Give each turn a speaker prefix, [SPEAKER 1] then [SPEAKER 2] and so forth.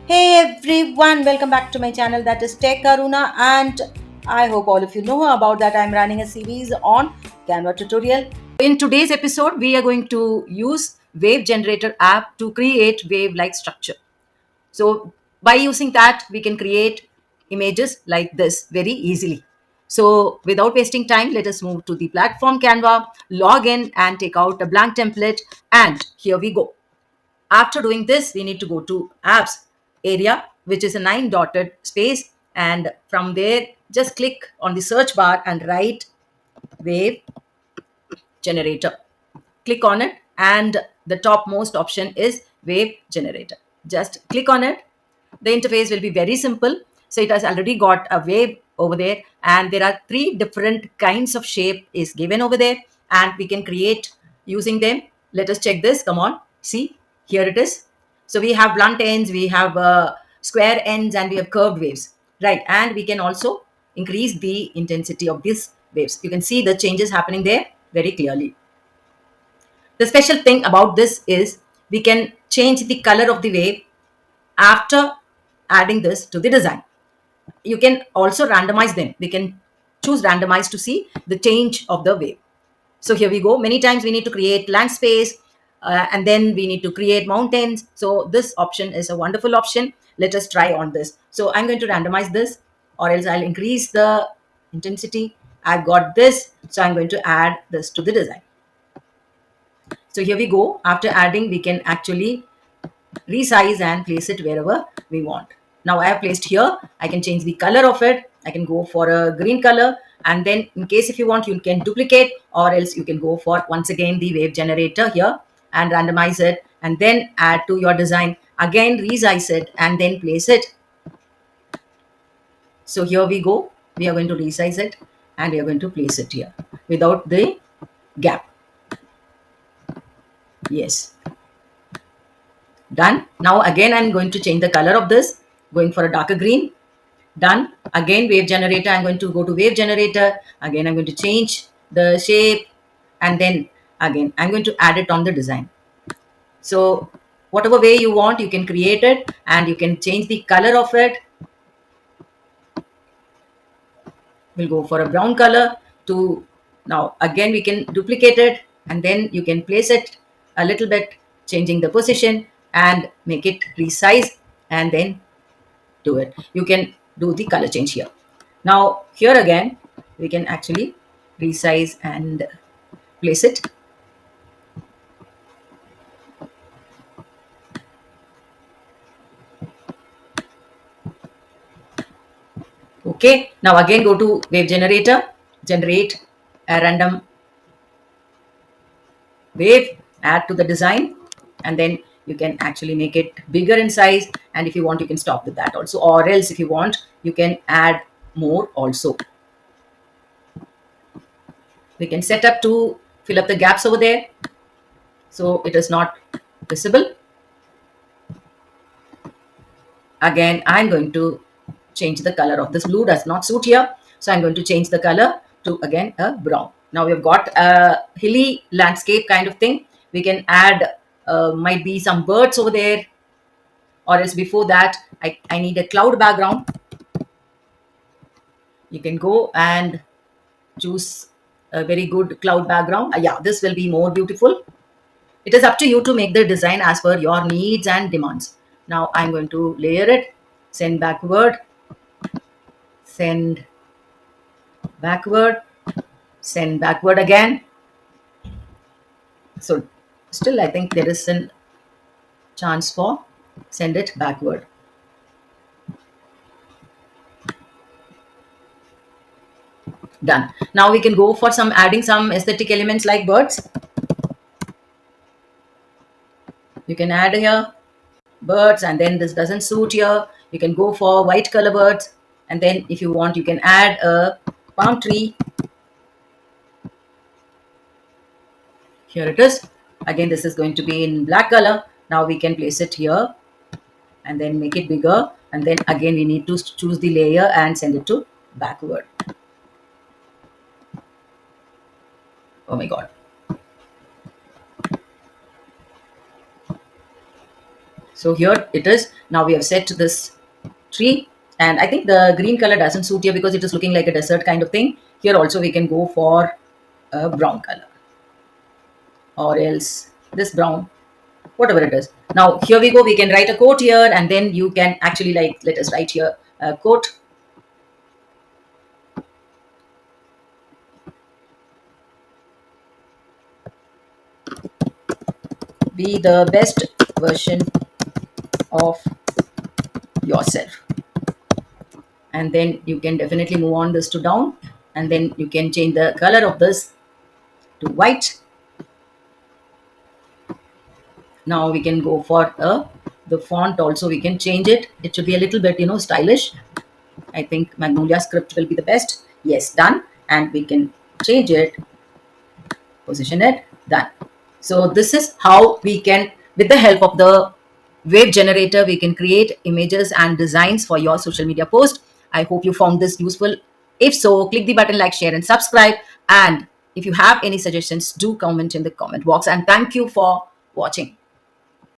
[SPEAKER 1] Hey everyone, welcome back to my channel, that is Techaruna, and I hope all of you know about that. I'm running a series on Canva tutorial. In today's episode, we are going to use Wave Generator app to create wave-like structure. So by using that, we can create images like this very easily. So without wasting time, let us move to the platform Canva, log in and take out a blank template, and here we go. After doing this, we need to go to apps area, which is a 9 dotted space. And from there, just click on the search bar and write wave generator. Click on it, and the topmost option is wave generator. Just click on it. The interface will be very simple. So it has already got a wave over there, and there are 3 different kinds of shape is given over there, and we can create using them. Let us check this. Come on, see, here it is. So we have blunt ends, we have square ends, and we have curved waves, right? And we can also increase the intensity of these waves. You can see the changes happening there very clearly. The special thing about this is we can change the color of the wave after adding this to the design. You can also randomize them. We can choose randomize to see the change of the wave. So here we go. Many times we need to create blank space, and then we need to create mountains. So this option is a wonderful option. Let us try on this. So I'm going to randomize this, or else I'll increase the intensity. I've got this, so I'm going to add this to the design. So here we go. After adding, we can actually resize and place it wherever we want. Now I have placed here. I can change the color of it. I can go for a green color, and then in case if you want, you can duplicate, or else you can go for once again the wave generator here and randomize it, and then add to your design. Again resize it and then place it. So here we go. We are going to resize it and we are going to place it here without the gap. Yes. Done. Now again I'm going to change the color of this, going for a darker green. Done. Again wave generator, I'm going to go to wave generator. Again I'm going to change the shape, and then again I'm going to add it on the design. So whatever way you want, you can create it, and you can change the color of it. We'll go for a brown color. To now again we can duplicate it, and then you can place it a little bit, changing the position and make it resize, and then do it. You can do the color change here. Now here again we can actually resize and place it. Okay, now again go to wave generator, generate a random wave, add to the design, and then you can actually make it bigger in size, and if you want you can stop with that also, or else if you want you can add more also. We can set up to fill up the gaps over there so it is not visible. Again I'm going to change the color of this. Blue does not suit here, so I'm going to change the color to again a brown. Now we've got a hilly landscape kind of thing. We can add might be some birds over there, or else before that I need a cloud background. You can go and choose a very good cloud background. Yeah, this will be more beautiful. It is up to you to make the design as per your needs and demands. Now I'm going to layer it, send backward, send backward, send backward again. So still I think there is a chance for send it backward. Done. Now we can go for some adding some aesthetic elements like birds. You can add here birds, and then this doesn't suit here. You can go for white color birds, and then if you want you can add a palm tree. Here it is. Again this is going to be in black color. Now we can place it here and then make it bigger, and then again we need to choose the layer and send it to backward. Oh my god. So here it is. Now we have set this tree, and I think the green color doesn't suit here because it is looking like a desert kind of thing. Here also we can go for a brown color, or else this brown, whatever it is. Now here we go, we can write a quote here, and then you can actually, like, let us write here a quote. Be the best version of yourself. And then you can definitely move on this to down, and then you can change the color of this to white. Now we can go for the font also, we can change it. It should be a little bit, stylish. I think Magnolia script will be the best. Yes, done. And we can change it, position it, done. So this is how we can, with the help of the wave generator, we can create images and designs for your social media post. I hope you found this useful. If so, click the button like, share, and subscribe. And if you have any suggestions, do comment in the comment box. And thank you for watching.